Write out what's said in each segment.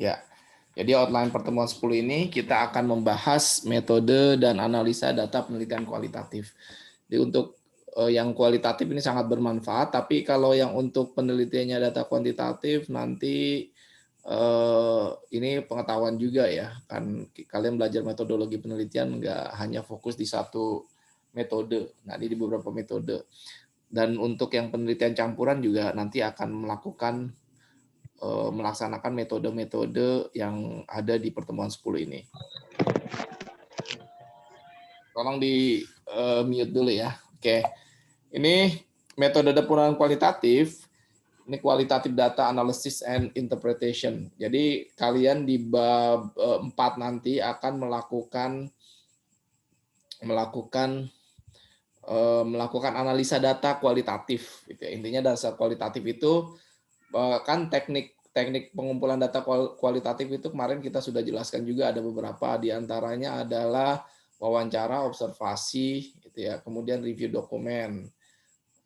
Ya. Jadi outline pertemuan 10 ini kita akan membahas metode dan analisa data penelitian kualitatif. Jadi untuk yang kualitatif ini sangat bermanfaat, tapi kalau yang untuk penelitiannya data kuantitatif nanti ini pengetahuan juga ya. Kan kalian belajar metodologi penelitian nggak hanya fokus di satu metode, nah di beberapa metode. Dan untuk yang penelitian campuran juga nanti akan melaksanakan metode-metode yang ada di pertemuan 10 ini. Tolong di mute dulu ya. Oke. Ini metode penilaian kualitatif. Ini qualitative data analysis and interpretation. Jadi kalian di bab 4 nanti akan melakukan analisa data kualitatif. Gitu. Intinya data kualitatif itu kan teknik pengumpulan data kualitatif itu kemarin kita sudah jelaskan juga, ada beberapa di antaranya adalah wawancara, observasi, gitu ya, kemudian review dokumen.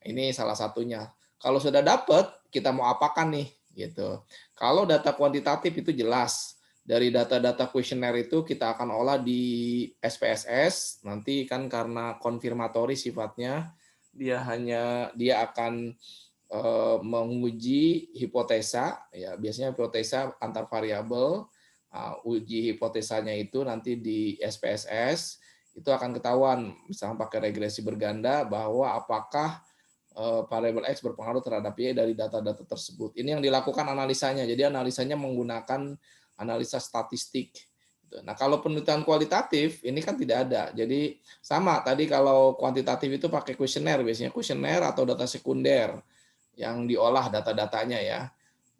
Ini salah satunya. Kalau sudah dapat, kita mau apakan nih, gitu. Kalau data kuantitatif itu jelas dari data-data kuesioner itu kita akan olah di SPSS. Nanti kan karena konfirmatori sifatnya, dia akan menguji hipotesa, ya biasanya hipotesa antar variabel. Uji hipotesanya itu nanti di SPSS itu akan ketahuan, misalnya pakai regresi berganda, bahwa apakah variabel X berpengaruh terhadap Y dari data-data tersebut. Ini yang dilakukan analisanya. Jadi analisanya menggunakan analisa statistik. Nah, kalau penelitian kualitatif ini kan tidak ada. Jadi sama tadi, kalau kuantitatif itu pakai kuesioner, biasanya kuesioner atau data sekunder yang diolah data-datanya ya.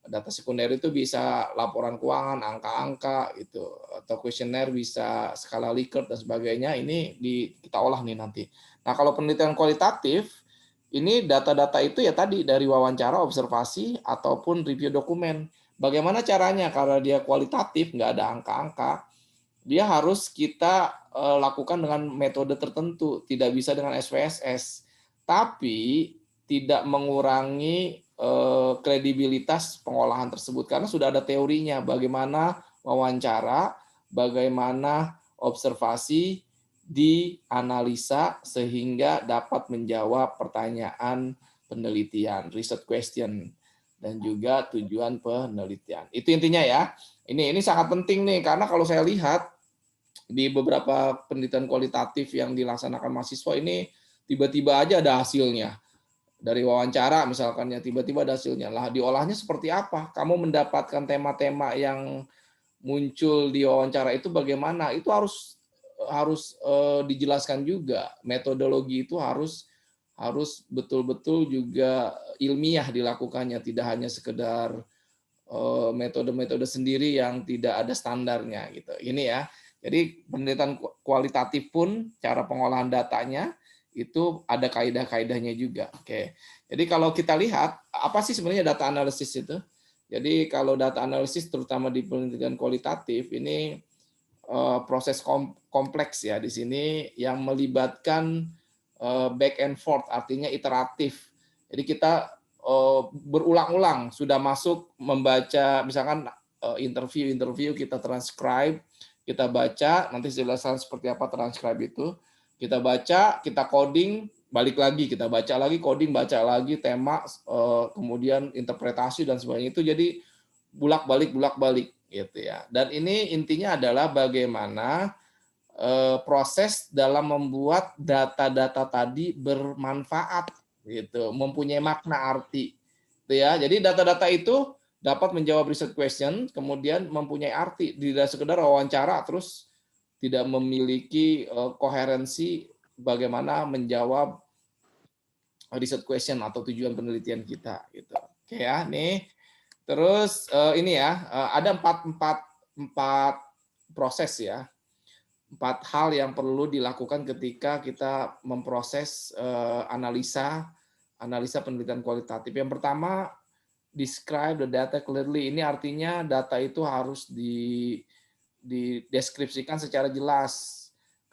Data sekunder itu bisa laporan keuangan, angka-angka itu, atau kuesioner bisa skala Likert dan sebagainya. Ini kita olah nih nanti. Nah, kalau penelitian kualitatif ini data-data itu ya tadi dari wawancara, observasi ataupun review dokumen. Bagaimana caranya? Karena dia kualitatif, nggak ada angka-angka, dia harus kita lakukan dengan metode tertentu, tidak bisa dengan SPSS. Tapi tidak mengurangi kredibilitas pengolahan tersebut karena sudah ada teorinya, bagaimana wawancara, bagaimana observasi dianalisa sehingga dapat menjawab pertanyaan penelitian, research question, dan juga tujuan penelitian. Itu intinya ya. Ini sangat penting nih, karena kalau saya lihat di beberapa penelitian kualitatif yang dilaksanakan mahasiswa ini tiba-tiba aja ada hasilnya. Dari wawancara misalkan ya, tiba-tiba ada hasilnya. Lah diolahnya seperti apa? Kamu mendapatkan tema-tema yang muncul di wawancara itu bagaimana? Itu harus dijelaskan juga. Metodologi itu harus betul-betul juga ilmiah dilakukannya, tidak hanya sekedar metode-metode sendiri yang tidak ada standarnya gitu. Ini ya. Jadi penelitian kualitatif pun cara pengolahan datanya itu ada kaidah-kaidahnya juga. Oke. Jadi kalau kita lihat apa sih sebenarnya data analisis itu? Jadi kalau data analisis terutama di penelitian kualitatif ini proses kompleks ya di sini yang melibatkan back and forth, artinya iteratif. Jadi kita berulang-ulang sudah masuk membaca, misalkan interview kita transcribe, kita baca, nanti saya jelaskan seperti apa transcribe itu. Kita baca, kita coding, balik lagi, kita baca lagi, coding, baca lagi, tema, kemudian interpretasi dan sebagainya. Itu jadi bulak-balik gitu ya. Dan ini intinya adalah bagaimana proses dalam membuat data-data tadi bermanfaat gitu, mempunyai makna arti. Gitu ya. Jadi data-data itu dapat menjawab research question, kemudian mempunyai arti, tidak sekedar wawancara terus tidak memiliki koherensi bagaimana menjawab research question atau tujuan penelitian kita gitu. Oke ya, nih. Terus ini ya, ada empat proses ya, 4 hal yang perlu dilakukan ketika kita memproses analisa penelitian kualitatif. Yang pertama, describe the data clearly. Ini artinya data itu harus dideskripsikan secara jelas.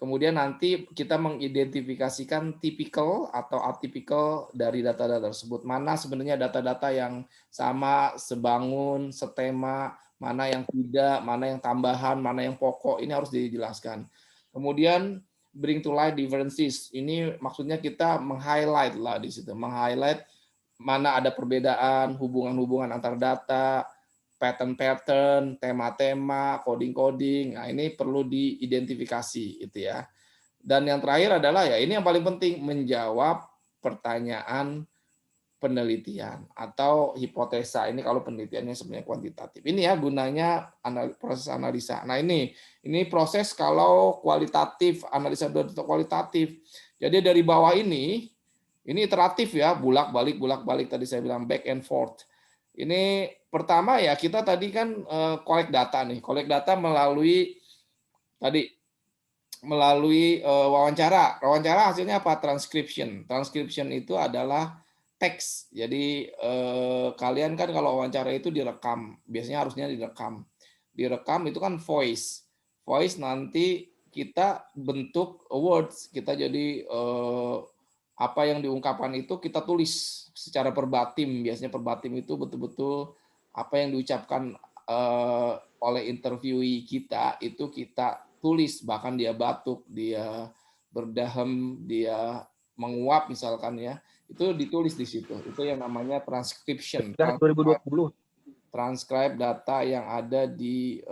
Kemudian nanti kita mengidentifikasikan tipikal atau atypical dari data-data tersebut. Mana sebenarnya data-data yang sama, sebangun, setema, mana yang tidak, mana yang tambahan, mana yang pokok. Ini harus dijelaskan. Kemudian bring to light differences. Ini maksudnya kita meng-highlight lah di situ, meng-highlight mana ada perbedaan, hubungan-hubungan antar data, pattern-pattern, tema-tema, coding-coding. Nah, ini perlu diidentifikasi gitu ya. Dan yang terakhir adalah ya ini yang paling penting, menjawab pertanyaan penelitian atau hipotesa. Ini kalau penelitiannya sebenarnya kuantitatif. Ini ya gunanya proses analisa. Nah, ini proses kalau kualitatif, analisa data kualitatif. Jadi dari bawah ini iteratif ya, bolak-balik tadi saya bilang back and forth. Ini pertama ya kita tadi kan collect data nih. Collect data melalui tadi wawancara. Wawancara hasilnya apa? Transcription. Transcription itu adalah teks. Jadi kalian kan kalau wawancara itu direkam. Biasanya harusnya direkam. Direkam itu kan voice. Voice nanti kita bentuk words. Kita jadi apa yang diungkapkan itu kita tulis secara verbatim. Biasanya verbatim itu betul-betul apa yang diucapkan oleh interviewee kita itu kita tulis, bahkan dia batuk, dia berdahem, dia menguap misalkan ya, itu ditulis di situ. Itu yang namanya transcription. 2020. Transcribe data yang ada di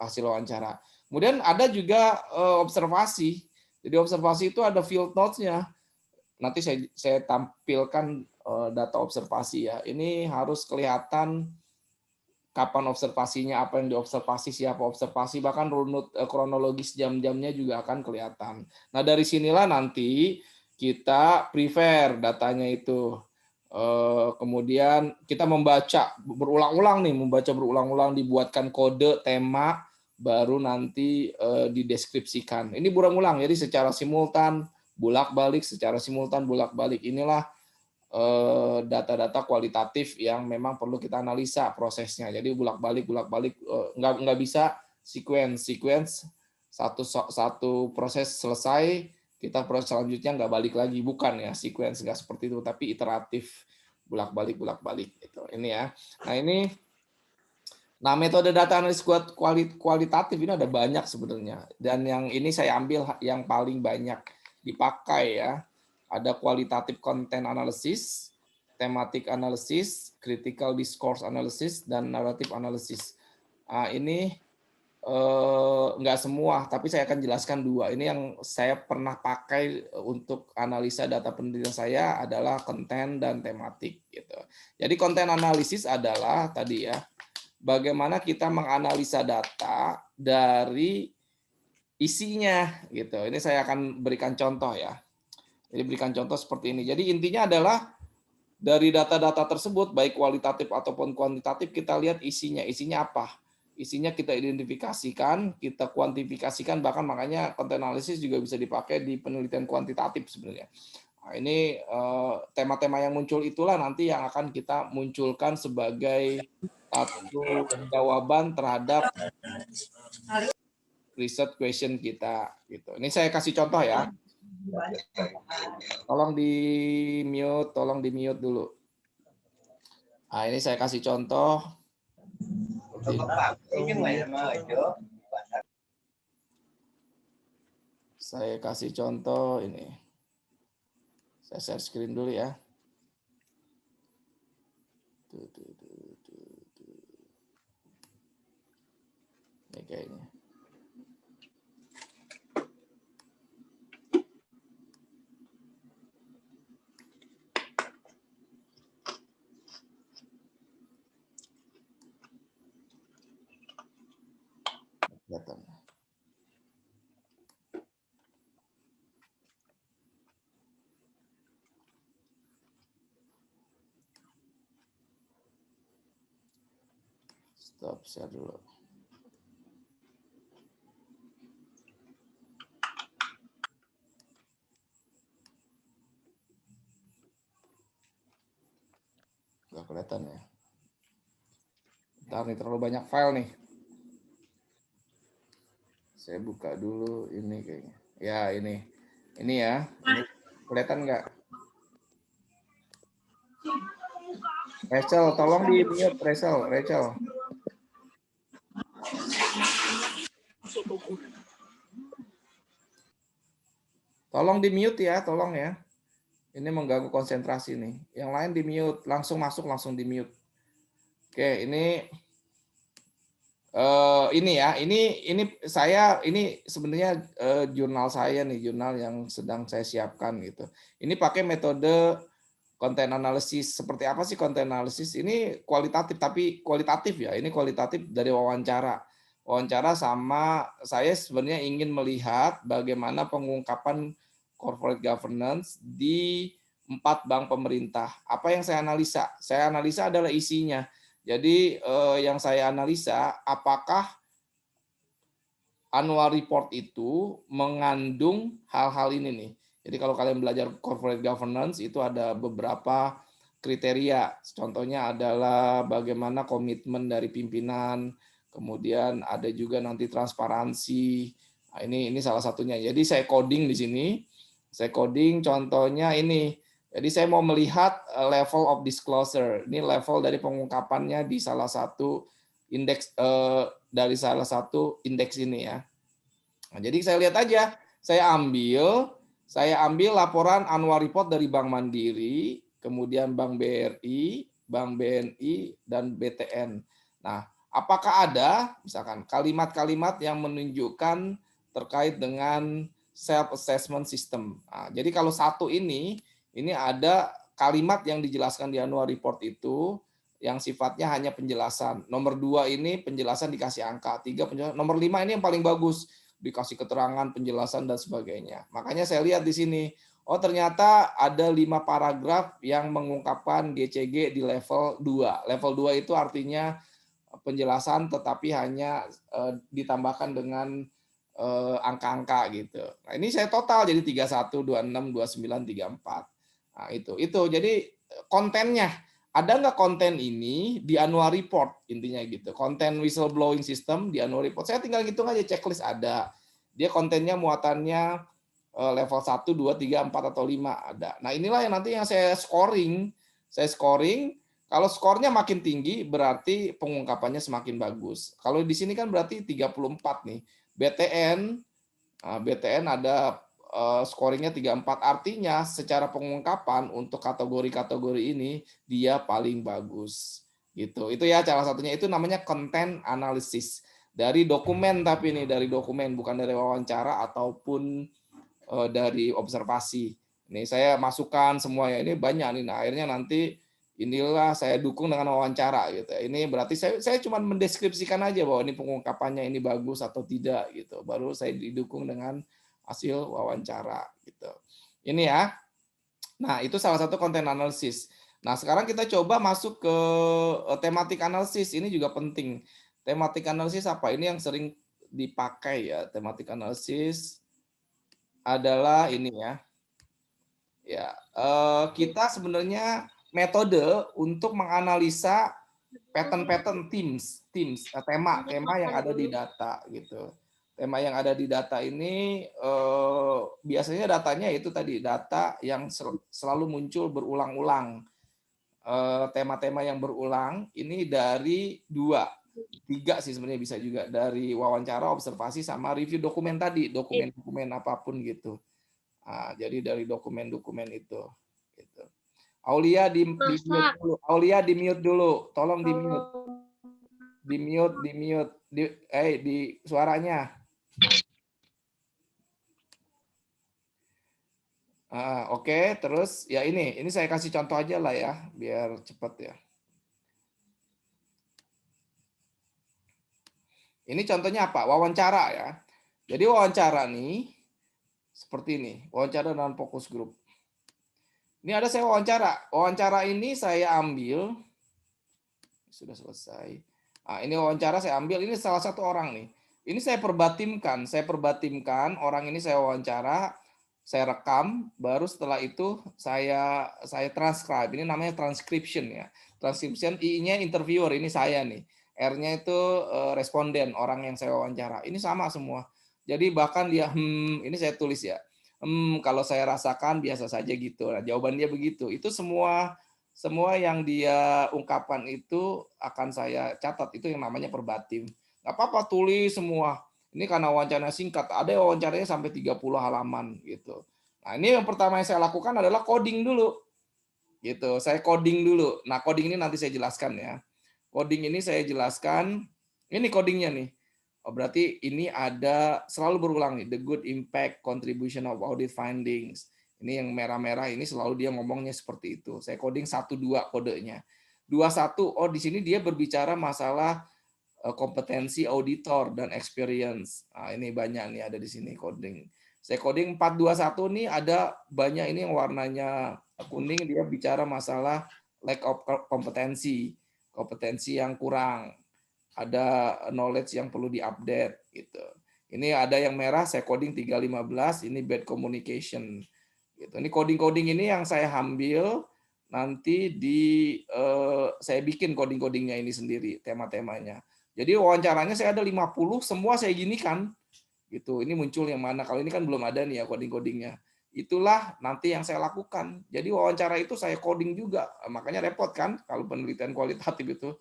hasil wawancara. Kemudian ada juga observasi. Jadi observasi itu ada field notes-nya. Nanti saya tampilkan data observasi ya. Ini harus kelihatan kapan observasinya, apa yang diobservasi, siapa observasi, bahkan runut kronologis jam-jamnya juga akan kelihatan. Nah, dari sinilah nanti kita prepare datanya itu. Kemudian kita membaca berulang-ulang nih, membaca berulang-ulang, dibuatkan kode, tema, baru nanti dideskripsikan. Ini berulang-ulang, jadi secara simultan, bolak-balik, secara simultan, bolak-balik. Inilah data-data kualitatif yang memang perlu kita analisa prosesnya. Jadi bolak-balik nggak bisa sequence satu proses selesai kita proses selanjutnya nggak balik lagi, bukan ya, sequence nggak seperti itu, tapi iteratif bolak-balik gitu. Ini ya. Nah, metode data analisis kualitatif ini ada banyak sebenarnya, dan yang ini saya ambil yang paling banyak dipakai ya. Ada kualitatif content analysis, thematic analysis, critical discourse analysis, dan narrative analysis. Nah, ini enggak semua, tapi saya akan jelaskan dua. Ini yang saya pernah pakai untuk analisa data penelitian saya adalah konten dan tematik. Gitu. Jadi konten analisis adalah tadi ya, bagaimana kita menganalisa data dari isinya. Gitu. Ini saya akan berikan contoh ya. Jadi berikan contoh seperti ini. Jadi intinya adalah dari data-data tersebut, baik kualitatif ataupun kuantitatif, kita lihat isinya. Isinya apa? Isinya kita identifikasikan, kita kuantifikasikan, bahkan makanya konten analisis juga bisa dipakai di penelitian kuantitatif sebenarnya. Nah, ini tema-tema yang muncul itulah nanti yang akan kita munculkan sebagai satu jawaban terhadap riset question kita. Gitu. Ini saya kasih contoh ya. Tolong di mute dulu. Nah, ini saya kasih contoh. Saya kasih contoh ini. Saya share screen dulu ya. Ini kayaknya. Kelihatan. Stop share dulu. Nggak kelihatan ya. Bentar nih, terlalu banyak file nih. Saya buka dulu ini kayaknya. Ya, ini ya. Ini kelihatan nggak? Rachel, tolong di mute, Rachel. Tolong di mute ya, tolong ya. Ini mengganggu konsentrasi nih. Yang lain di mute, langsung masuk, langsung di mute. Oke, ini ya, ini saya ini sebenarnya jurnal saya nih, jurnal yang sedang saya siapkan gitu. Ini pakai metode konten analisis. Seperti apa sih konten analisis? Ini kualitatif, tapi kualitatif ya. Ini kualitatif dari wawancara. Wawancara sama saya sebenarnya ingin melihat bagaimana pengungkapan corporate governance di 4 bank pemerintah. Apa yang saya analisa? Saya analisa adalah isinya. Jadi yang saya analisa apakah annual report itu mengandung hal-hal ini nih. Jadi kalau kalian belajar corporate governance itu ada beberapa kriteria. Contohnya adalah bagaimana komitmen dari pimpinan, kemudian ada juga nanti transparansi. Nah, ini salah satunya. Jadi saya coding di sini. Saya coding contohnya ini. Jadi saya mau melihat level of disclosure. Ini level dari pengungkapannya di salah satu indeks dari salah satu indeks ini ya. Nah, jadi saya lihat aja, saya ambil laporan annual report dari Bank Mandiri, kemudian Bank BRI, Bank BNI, dan BTN. Nah, apakah ada misalkan kalimat-kalimat yang menunjukkan terkait dengan self assessment system. Nah, jadi kalau satu ini ada kalimat yang dijelaskan di annual report itu yang sifatnya hanya penjelasan. Nomor 2 ini penjelasan dikasih angka, 3 penjelasan. Nomor 5 ini yang paling bagus, dikasih keterangan, penjelasan dan sebagainya. Makanya saya lihat di sini, oh ternyata ada 5 paragraf yang mengungkapkan GCG di level 2. Level 2 itu artinya penjelasan tetapi hanya ditambahkan dengan angka-angka gitu. Nah, ini saya total jadi 31, 26, 29, 34. Nah, itu. Jadi kontennya ada nggak konten ini di annual report intinya gitu. Konten whistleblowing system di annual report. Saya tinggal hitung aja checklist ada. Dia kontennya muatannya level 1, 2, 3, 4 atau 5 ada. Nah, inilah yang nanti yang saya scoring. Saya scoring, kalau skornya makin tinggi berarti pengungkapannya semakin bagus. Kalau di sini kan berarti 34 nih. BTN ada scoringnya 34, artinya secara pengungkapan untuk kategori-kategori ini dia paling bagus gitu. Itu ya salah satunya, itu namanya content analysis dari dokumen, tapi ini dari dokumen bukan dari wawancara ataupun dari observasi. Ini saya masukkan semua ya, ini banyak nih. Nah, akhirnya nanti inilah saya dukung dengan wawancara gitu. Ini berarti saya cuma mendeskripsikan aja bahwa ini pengungkapannya ini bagus atau tidak gitu. Baru saya didukung dengan hasil wawancara gitu. Ini ya. Nah, itu salah satu konten analisis. Nah, sekarang kita coba masuk ke tematik analisis. Ini juga penting. Tematik analisis apa? Ini yang sering dipakai ya. Tematik analisis adalah ini ya. Ya, kita sebenarnya metode untuk menganalisa pattern-pattern tema yang ada di data gitu. Tema yang ada di data ini biasanya datanya itu tadi data yang selalu muncul berulang-ulang. Tema-tema yang berulang ini dari 3 sih sebenarnya, bisa juga dari wawancara, observasi, sama review dokumen tadi, dokumen-dokumen apapun gitu. Nah, jadi dari dokumen-dokumen itu. Gitu. Aulia di mute dulu. Aulia di mute dulu. Tolong di mute. Di mute. Di suaranya. Oke, terus ya ini saya kasih contoh aja lah ya, biar cepat ya. Ini contohnya apa? Wawancara ya. Jadi wawancara nih seperti ini, wawancara dengan fokus grup. Ini ada saya wawancara. Wawancara ini saya ambil, sudah selesai. Nah, ini wawancara saya ambil, ini salah satu orang nih. Ini saya perbatimkan orang ini saya wawancara, saya rekam, baru setelah itu saya transcribe. Ini namanya transcription ya. Transcription, I-nya interviewer, ini saya nih. R-nya itu responden, orang yang saya wawancara. Ini sama semua. Jadi bahkan dia, ini saya tulis ya, kalau saya rasakan biasa saja gitu. Nah, jawaban dia begitu. Itu semua semua yang dia ungkapkan itu akan saya catat. Itu yang namanya verbatim. Nggak apa-apa tulis semua. Ini karena wawancara singkat, ada yang wawancaranya sampai 30 halaman gitu. Nah, ini yang pertama yang saya lakukan adalah coding dulu gitu. Saya coding dulu. Nah, coding ini nanti saya jelaskan ya. Coding ini saya jelaskan, ini codingnya nih. Oh, berarti ini ada selalu berulang nih, the good impact contribution of audit findings. Ini yang merah-merah ini selalu dia ngomongnya seperti itu. Saya coding 1 2 kodenya. 2 1, oh di sini dia berbicara masalah kompetensi auditor dan experience. Nah, ini banyak nih ada di sini coding. Saya coding 4 2 1 nih ada banyak ini yang warnanya kuning dia bicara masalah lack of kompetensi, kompetensi yang kurang, ada knowledge yang perlu diupdate gitu. Ini ada yang merah saya coding 3 15 ini bad communication. Gitu. Ini coding-coding ini yang saya ambil nanti saya bikin coding-codingnya ini sendiri, tema-temanya. Jadi wawancaranya saya ada 50, semua saya ginikan gitu. Ini muncul yang mana? Kalau ini kan belum ada nih ya coding-codingnya. Itulah nanti yang saya lakukan. Jadi wawancara itu saya coding juga. Makanya repot kan kalau penelitian kualitatif itu.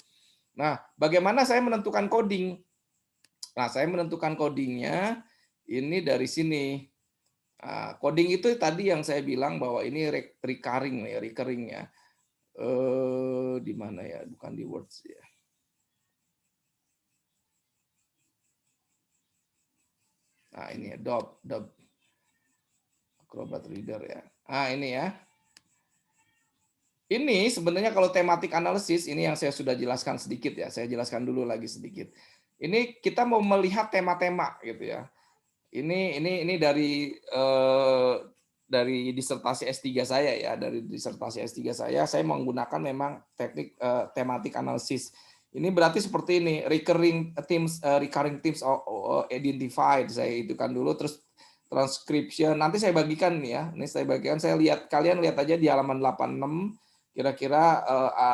Nah, bagaimana saya menentukan coding? Nah, saya menentukan codingnya ini dari sini. Nah, coding itu tadi yang saya bilang bahwa ini recurring ya, recurring ya. Di mana ya? Bukan di Words ya. Nah, ini ya, Dob Acrobat Reader ya. Ah, ini ya. Ini sebenarnya kalau tematik analisis ini yang saya sudah jelaskan sedikit ya. Saya jelaskan dulu lagi sedikit. Ini kita mau melihat tema-tema gitu ya. Ini dari disertasi S3 saya ya, dari disertasi S3 saya menggunakan memang teknik tematik analisis. Ini berarti seperti ini, recurring themes identified, saya itu kan dulu, terus transcription. Nanti saya bagikan nih ya. Ini saya bagikan, saya lihat kalian lihat aja di halaman 86 kira-kira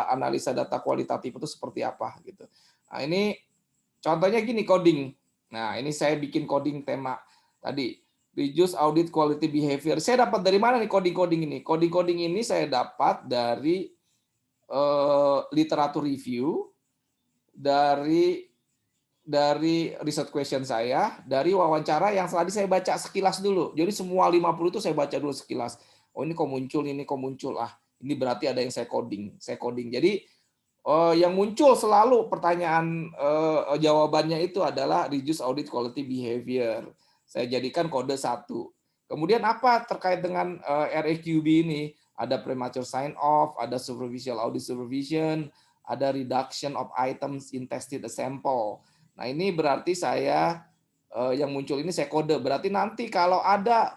analisa data kualitatif itu seperti apa gitu. Nah, ini contohnya gini coding. Nah, ini saya bikin coding tema tadi reduce audit quality behavior. Saya dapat dari mana nih coding-coding ini? Coding-coding ini saya dapat dari literatur review, dari research question saya, dari wawancara yang tadi saya baca sekilas dulu. Jadi semua 50 itu saya baca dulu sekilas. Oh ini kok muncul, ini kok muncul. Ah, ini berarti ada yang saya coding. Saya coding. Jadi yang muncul selalu pertanyaan jawabannya itu adalah reduce audit quality behavior. Saya jadikan kode 1. Kemudian apa terkait dengan RAQB ini? Ada premature sign off, ada superficial audit supervision, ada reduction of items in tested sample. Nah, ini berarti saya yang muncul ini saya kode. Berarti nanti kalau ada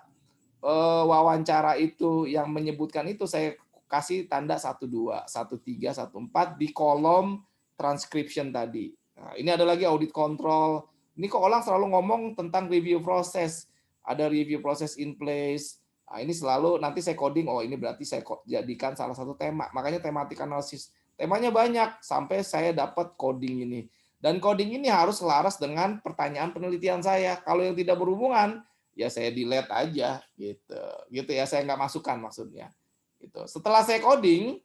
wawancara itu yang menyebutkan itu saya kasih tanda 12, 13, 14 di kolom transcription tadi. Nah, ini ada lagi audit control. Ini kok orang selalu ngomong tentang review proses. Ada review proses in place. Nah, ini selalu nanti saya coding, oh ini berarti saya jadikan salah satu tema. Makanya tematik analisis. Temanya banyak sampai saya dapat coding ini. Dan coding ini harus selaras dengan pertanyaan penelitian saya. Kalau yang tidak berhubungan, ya saya delete aja gitu ya, saya nggak masukkan maksudnya gitu. Setelah saya coding,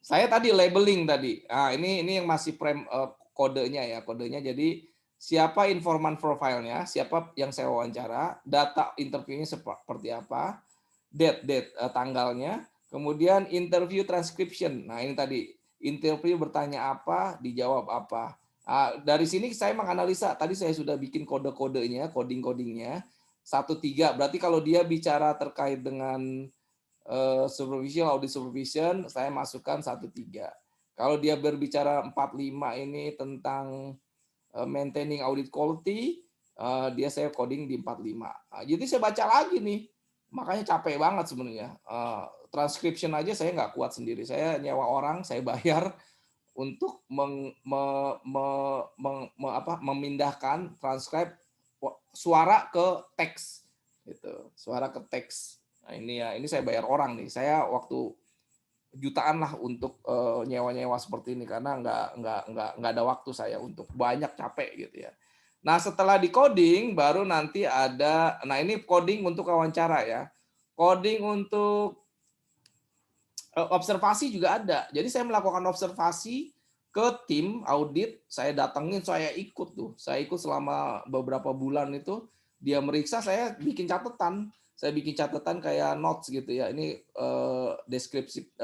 saya tadi labeling tadi. Nah, ini yang masih kodenya ya, kodenya. Jadi siapa informan profilnya, siapa yang saya wawancara, data interviewnya seperti apa, date tanggalnya, kemudian interview transcription. Nah, ini tadi interview bertanya apa, dijawab apa. Nah, dari sini saya menganalisa. Tadi saya sudah bikin kode-kodenya, coding-codingnya. 1 3 berarti kalau dia bicara terkait dengan supervision, audit supervision, saya masukkan 1 3. Kalau dia berbicara 4 5 ini tentang maintaining audit quality, dia saya coding di 45. Nah, jadi saya baca lagi nih, makanya capek banget sebenarnya. Transcription aja saya nggak kuat sendiri. Saya nyewa orang, saya bayar untuk memindahkan transcribe suara ke teks, gitu. Suara ke teks. Nah, ini saya bayar orang nih. Saya waktu jutaan lah untuk nyewa-nyewa seperti ini karena nggak ada waktu saya untuk banyak capek gitu ya. Nah, setelah di coding baru nanti ada, nah ini coding untuk wawancara ya. Coding untuk observasi juga ada. Jadi saya melakukan observasi ke tim audit, saya datengin, saya ikut tuh. Saya ikut selama beberapa bulan itu, dia meriksa, saya bikin catatan. Saya bikin catatan kayak notes gitu ya. Ini deskripsi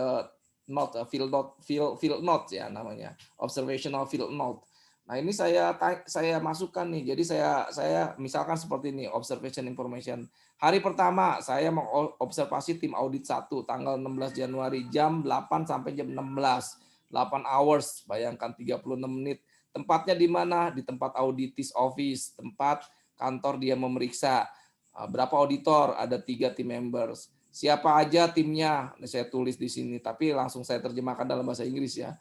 note, field notes ya namanya. Observational field note. Nah, ini saya masukkan nih. Jadi saya misalkan seperti ini, observation information. Hari pertama saya mengobservasi tim audit 1 tanggal 16 Januari jam 8 sampai jam 16. 8 hours, bayangkan 36 menit. Tempatnya di mana? Di tempat auditis office, tempat kantor dia memeriksa. Berapa auditor? Ada 3 team members. Siapa aja timnya? Nah, saya tulis di sini, tapi langsung saya terjemahkan dalam bahasa Inggris ya.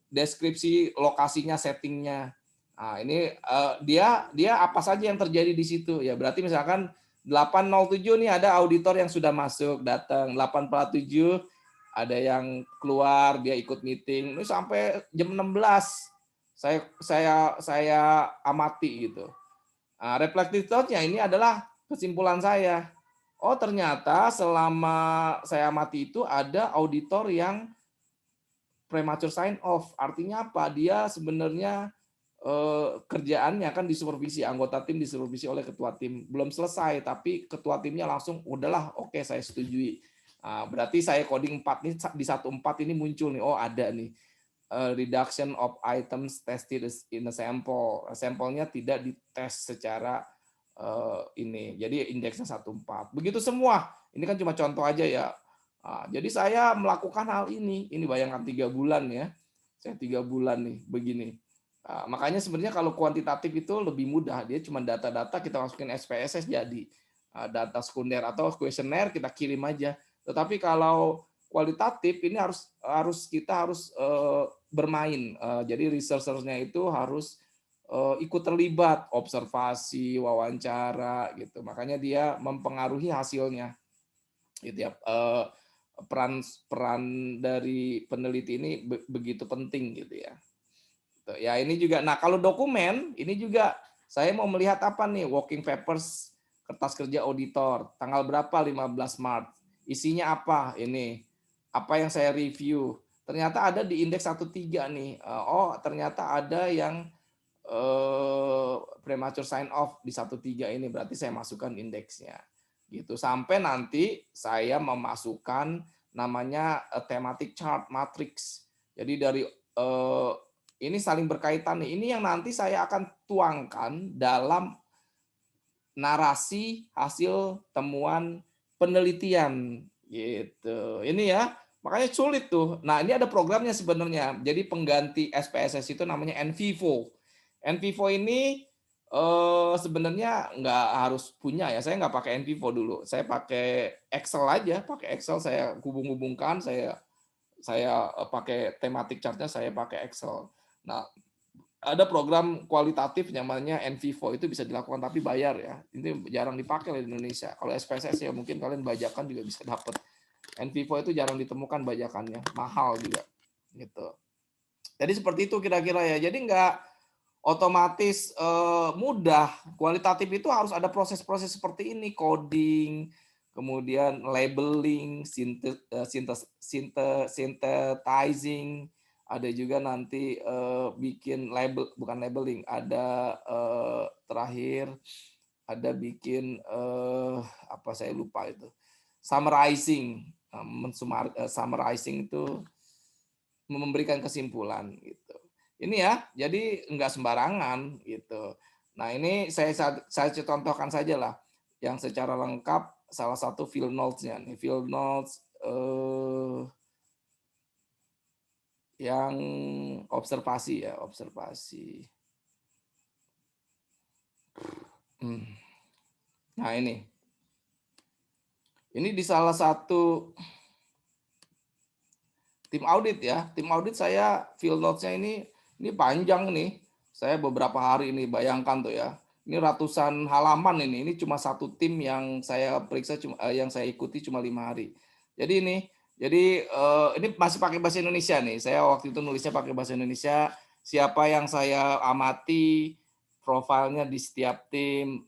Deskripsi lokasinya, settingnya. Nah, ini dia apa saja yang terjadi di situ ya. Berarti misalkan 8.07 nih ada auditor yang sudah masuk datang, 8.47 ada yang keluar dia ikut meeting. Ini sampai jam 16 saya amati gitu. Nah, reflective thought-nya ini adalah kesimpulan saya. Oh, ternyata selama saya amati itu ada auditor yang premature sign off. Artinya apa? Dia sebenarnya kerjaannya kan disupervisi, anggota tim disupervisi oleh ketua tim. Belum selesai, tapi ketua timnya langsung, udahlah, oke, saya setujui. Nah, berarti saya coding 4 nih, di 1.4 ini muncul nih, oh ada nih, reduction of items tested in a sample. Sampelnya tidak dites secara ini. Jadi indeksnya 1.4. Begitu semua. Ini kan cuma contoh aja ya. Nah, jadi saya melakukan hal ini. Ini bayangkan 3 bulan ya. Saya 3 bulan nih begini. Nah, makanya sebenarnya kalau kuantitatif itu lebih mudah. Dia cuma data-data kita masukin SPSS jadi. Data sekunder atau kuesioner kita kirim aja. Tetapi kalau kualitatif ini kita harus bermain. Jadi researchernya itu harus ikut terlibat, observasi, wawancara gitu. Makanya dia mempengaruhi hasilnya. Gitu ya. Peran dari peneliti ini begitu penting gitu ya. Ya ini juga. Nah, kalau dokumen ini juga saya mau melihat apa nih, working papers, kertas kerja auditor, tanggal berapa? 15 Maret. Isinya apa? Ini apa yang saya review. Ternyata ada di indeks 13 nih. Oh, ternyata ada yang premature sign off di 13 ini, berarti saya masukkan indeksnya. Gitu. Sampai nanti saya memasukkan namanya thematic chart matrix. Jadi dari ini saling berkaitan nih. Ini yang nanti saya akan tuangkan dalam narasi hasil temuan penelitian gitu. Ini ya, makanya sulit tuh. Nah, ini ada programnya sebenarnya. Jadi pengganti SPSS itu namanya NVivo. NVivo ini sebenarnya nggak harus punya ya. Saya nggak pakai NVivo dulu. Saya pakai Excel aja. Pakai Excel saya hubung-hubungkan. Saya pakai thematic chartnya. Saya pakai Excel. Nah, ada program kualitatif namanya NVivo, itu bisa dilakukan tapi bayar ya. Ini jarang dipakai di Indonesia. Kalau SPSS ya mungkin kalian bajakan juga bisa dapat. NVivo itu jarang ditemukan bajakannya, mahal juga gitu. Jadi seperti itu kira-kira ya. Jadi nggak otomatis mudah. Kualitatif itu harus ada proses-proses seperti ini, coding, kemudian labeling, synthesizing, ada juga nanti bikin label, bukan labeling, ada terakhir ada bikin apa saya lupa itu, summarizing. Summarizing itu memberikan kesimpulan gitu. Ini ya, jadi nggak sembarangan gitu. Nah ini saya contohkan saja lah yang secara lengkap, salah satu field notes-nya nih, field notes yang observasi ya, observasi. Nah ini di salah satu tim audit ya, tim audit saya field notes-nya ini panjang nih. Saya beberapa hari ini, bayangkan tuh ya. Ini ratusan halaman ini cuma satu tim yang saya periksa, yang saya ikuti cuma 5 hari. Jadi ini masih pakai bahasa Indonesia nih. Saya waktu itu nulisnya pakai bahasa Indonesia. siapa yang saya amati, profilnya di setiap tim,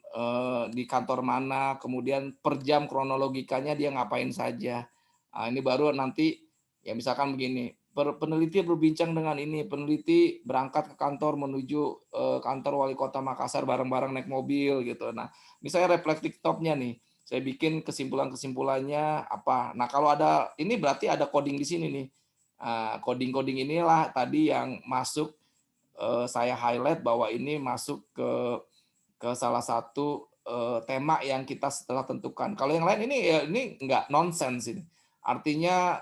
di kantor mana, kemudian per jam kronologikanya dia ngapain saja. Ini baru nanti ya misalkan begini, peneliti berbincang dengan ini, peneliti berangkat ke kantor menuju, kantor wali kota Makassar bareng-bareng naik mobil gitu. Nah, misalnya reflective top-nya nih, saya bikin kesimpulan-kesimpulannya apa. Nah, kalau ada ini berarti ada coding di sini nih. Coding-coding inilah tadi yang masuk, saya highlight bahwa ini masuk ke salah satu, tema yang kita setelah tentukan. Kalau yang lain ini ya ini nggak nonsens ini. Artinya,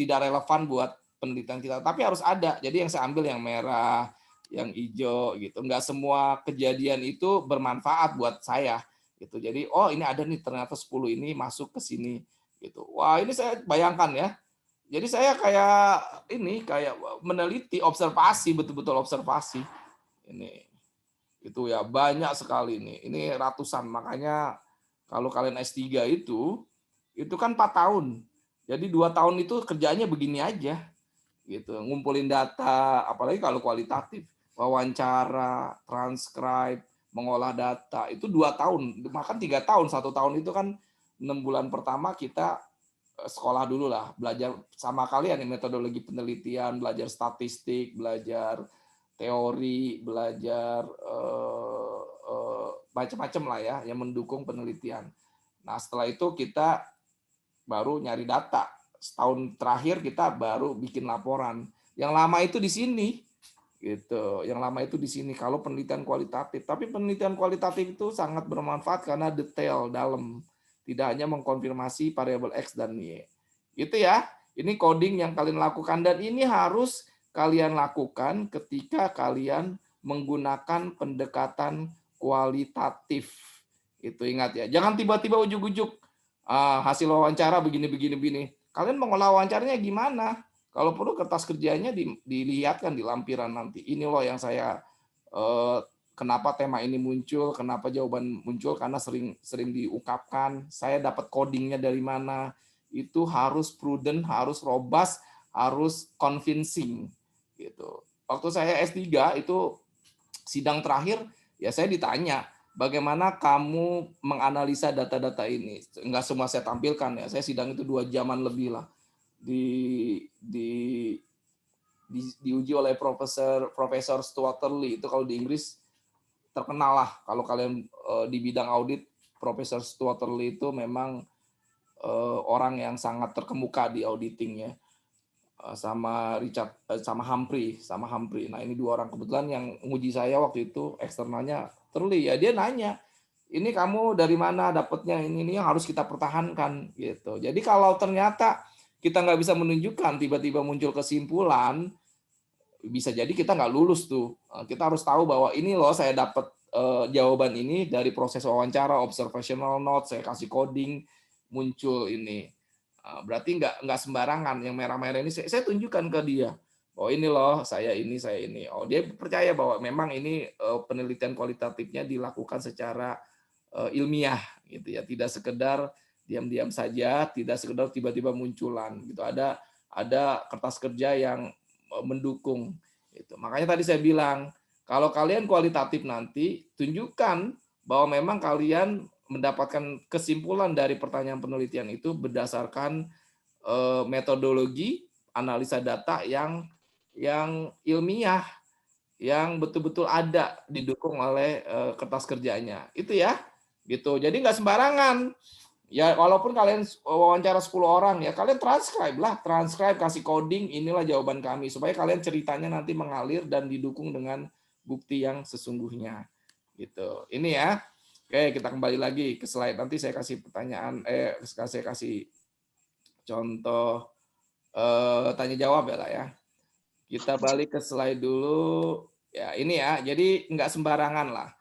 tidak relevan buat penelitian kita, tapi harus ada. Jadi yang saya ambil yang merah, yang hijau gitu. Nggak semua kejadian itu bermanfaat buat saya gitu. Jadi, oh ini ada nih ternyata 10 ini masuk ke sini gitu. Wah, ini saya bayangkan ya. Jadi saya kayak ini, kayak meneliti, observasi, betul-betul observasi. Ini. Itu ya banyak sekali ini ratusan. Makanya kalau kalian S3 itu kan 4 tahun. Jadi 2 tahun itu kerjanya begini aja gitu, ngumpulin data, apalagi kalau kualitatif, wawancara, transcribe, mengolah data, itu 2 tahun, bahkan 3 tahun, 1 tahun itu kan 6 bulan pertama kita sekolah dulu lah, belajar sama kalian nih metodologi penelitian, belajar statistik, belajar teori, belajar macam-macam lah ya yang mendukung penelitian. Nah setelah itu kita baru nyari data. Setahun terakhir kita baru bikin laporan. Yang lama itu di sini, gitu. Yang lama itu di sini. Kalau penelitian kualitatif, tapi penelitian kualitatif itu sangat bermanfaat karena detail dalam, tidak hanya mengkonfirmasi variabel X dan Y. Gitu ya. Ini coding yang kalian lakukan dan ini harus kalian lakukan ketika kalian menggunakan pendekatan kualitatif. Itu ingat ya. Jangan tiba-tiba ujuk-ujuk hasil wawancara begini. Kalian mengolah wawancaranya gimana? Kalau perlu kertas kerjanya dilihatkan di lampiran nanti. Ini loh yang saya kenapa tema ini muncul, kenapa jawaban muncul karena sering diungkapkan. Saya dapat codingnya dari mana. Itu harus prudent, harus robust, harus convincing gitu. Waktu saya S3 itu sidang terakhir ya saya ditanya, bagaimana kamu menganalisa data-data ini? Enggak semua saya tampilkan ya. Saya sidang itu 2 jaman lebih lah. Diuji oleh Profesor Stuart Turley. Itu kalau di Inggris terkenal lah. Kalau kalian di bidang audit, Profesor Stuart Turley itu memang orang yang sangat terkemuka di auditingnya. Sama Humphrey. Nah ini 2 orang kebetulan yang nguji saya waktu itu eksternalnya Turley ya, dia nanya, ini kamu dari mana dapatnya ini yang harus kita pertahankan gitu. Jadi kalau ternyata kita nggak bisa menunjukkan, tiba-tiba muncul kesimpulan, bisa jadi kita nggak lulus tuh. Kita harus tahu bahwa ini loh saya dapat jawaban ini dari proses wawancara, observational note, saya kasih coding, muncul ini. Berarti nggak sembarangan yang merah-merah ini saya tunjukkan ke dia. Oh ini loh saya ini. Oh dia percaya bahwa memang ini penelitian kualitatifnya dilakukan secara ilmiah gitu ya, tidak sekedar diam-diam saja, tidak sekedar tiba-tiba munculan gitu. Ada kertas kerja yang mendukung itu. Makanya tadi saya bilang kalau kalian kualitatif nanti tunjukkan bahwa memang kalian mendapatkan kesimpulan dari pertanyaan penelitian itu berdasarkan metodologi analisa data yang ilmiah, yang betul-betul ada didukung oleh kertas kerjanya. Itu ya. Gitu. Jadi nggak sembarangan. Ya walaupun kalian wawancara 10 orang ya kalian transcribe kasih coding, inilah jawaban kami supaya kalian ceritanya nanti mengalir dan didukung dengan bukti yang sesungguhnya. Gitu. Ini ya. Oke, kita kembali lagi ke slide. Nanti saya kasih pertanyaan, saya kasih contoh tanya jawab ya lah ya. Kita balik ke slide dulu. Ya ini ya, jadi nggak sembarangan lah.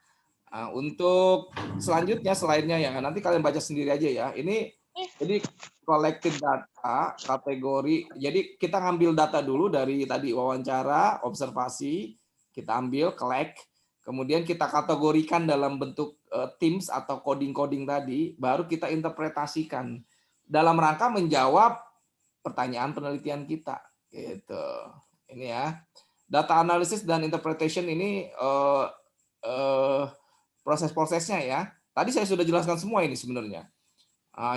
Untuk selanjutnya slide-nya ya, nanti kalian baca sendiri aja ya. Ini jadi collected data, kategori. Jadi kita ngambil data dulu dari tadi wawancara, observasi, kita ambil, collect. Kemudian kita kategorikan dalam bentuk teams atau coding-coding tadi, baru kita interpretasikan dalam rangka menjawab pertanyaan penelitian kita. Gitu. Ini ya. data analysis dan interpretation ini proses-prosesnya ya. Tadi saya sudah jelaskan semua ini sebenarnya.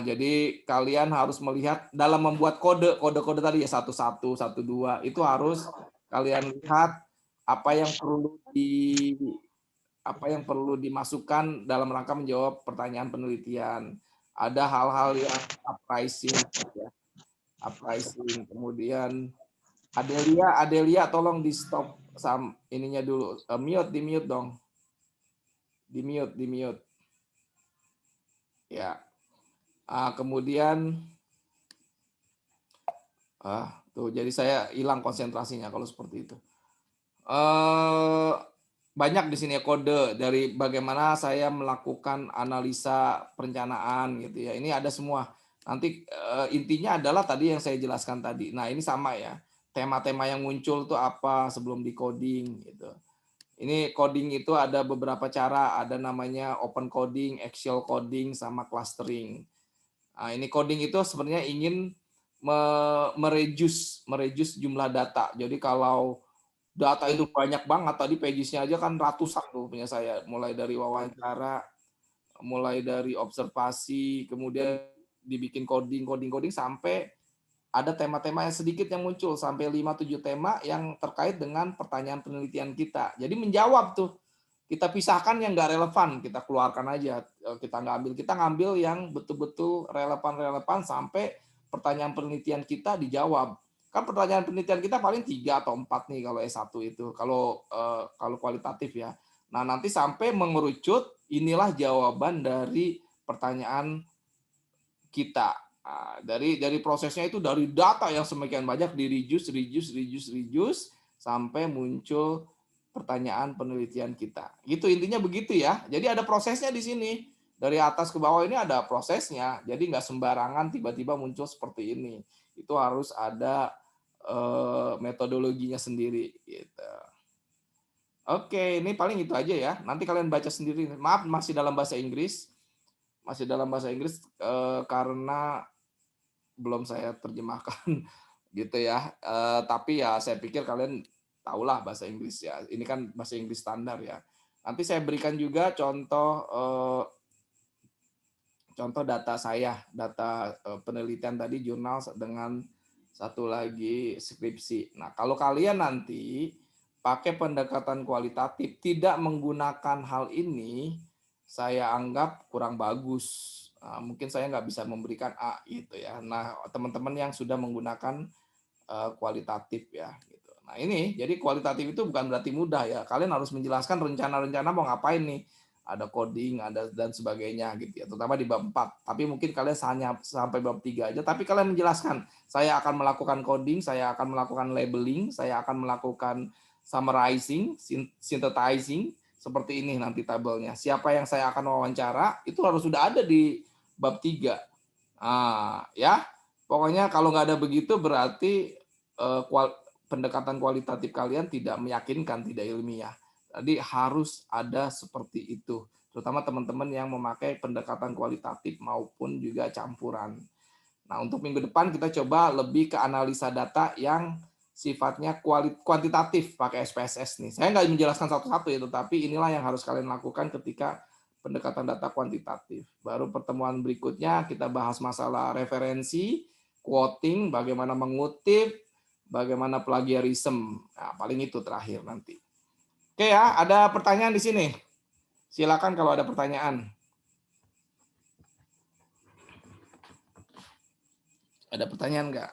Jadi kalian harus melihat dalam membuat kode-kode tadi ya 11, 12 itu harus kalian lihat apa yang perlu dimasukkan dalam rangka menjawab pertanyaan penelitian. Ada hal-hal yang uprising ya. Uprising. Kemudian Adelia tolong di stop ininya dulu. Di mute dong. Di mute. Ya. Kemudian tuh jadi saya hilang konsentrasinya kalau seperti itu. Banyak di sini kode dari bagaimana saya melakukan analisa perencanaan gitu ya. Ini ada semua. Nanti intinya adalah tadi yang saya jelaskan tadi. Nah, ini sama ya. Tema-tema yang muncul tuh apa sebelum di coding gitu. Ini coding itu ada beberapa cara, ada namanya open coding, actual coding sama clustering. Nah, ini coding itu sebenarnya ingin mereduce jumlah data. Jadi kalau data itu banyak banget, tadi pages-nya aja kan ratusan tuh punya saya, mulai dari wawancara, mulai dari observasi, kemudian dibikin coding sampai ada tema-tema yang sedikit yang muncul sampai 5-7 tema yang terkait dengan pertanyaan penelitian kita. Jadi menjawab tuh. Kita pisahkan yang nggak relevan, kita keluarkan aja. Kita ngambil yang betul-betul relevan sampai pertanyaan penelitian kita dijawab. Kan pertanyaan penelitian kita paling 3 atau 4 nih kalau S1 itu, kalau kualitatif ya. Nah, nanti sampai mengerucut, inilah jawaban dari pertanyaan kita. Nah, dari prosesnya itu dari data yang semakin banyak di reduce sampai muncul pertanyaan penelitian kita. Gitu intinya begitu ya. Jadi ada prosesnya di sini. Dari atas ke bawah ini ada prosesnya. Jadi nggak sembarangan tiba-tiba muncul seperti ini. Itu harus ada metodologinya sendiri. Gitu. Oke, ini paling itu aja ya. Nanti kalian baca sendiri. Maaf, masih dalam bahasa Inggris. Karena belum saya terjemahkan gitu ya. Tapi ya saya pikir kalian tahulah bahasa Inggris ya. Ini kan bahasa Inggris standar ya. Nanti saya berikan juga contoh data saya, data penelitian tadi jurnal dengan satu lagi skripsi. Nah, kalau kalian nanti pakai pendekatan kualitatif tidak menggunakan hal ini, saya anggap kurang bagus. Nah, mungkin saya nggak bisa memberikan A gitu ya. Nah, teman-teman yang sudah menggunakan kualitatif ya gitu. Nah, ini jadi kualitatif itu bukan berarti mudah ya. Kalian harus menjelaskan rencana-rencana mau ngapain nih. Ada coding, ada dan sebagainya gitu ya. Terutama di bab 4. Tapi mungkin kalian hanya sampai bab 3 aja, tapi kalian menjelaskan, saya akan melakukan coding, saya akan melakukan labeling, saya akan melakukan summarizing, synthesizing, seperti ini nanti tabelnya. Siapa yang saya akan wawancara, itu harus sudah ada di bab 3. Ya, pokoknya kalau nggak ada begitu berarti pendekatan kualitatif kalian tidak meyakinkan, tidak ilmiah. Jadi harus ada seperti itu, terutama teman-teman yang memakai pendekatan kualitatif maupun juga campuran. Nah, untuk minggu depan kita coba lebih ke analisa data yang sifatnya kuantitatif pakai SPSS nih. Saya nggak menjelaskan satu-satu ya, tetapi inilah yang harus kalian lakukan ketika pendekatan data kuantitatif. Baru pertemuan berikutnya kita bahas masalah referensi, quoting, bagaimana mengutip, bagaimana plagiarisme. Nah, paling itu terakhir nanti. Oke ya, ada pertanyaan di sini. Silakan kalau ada pertanyaan. Ada pertanyaan nggak?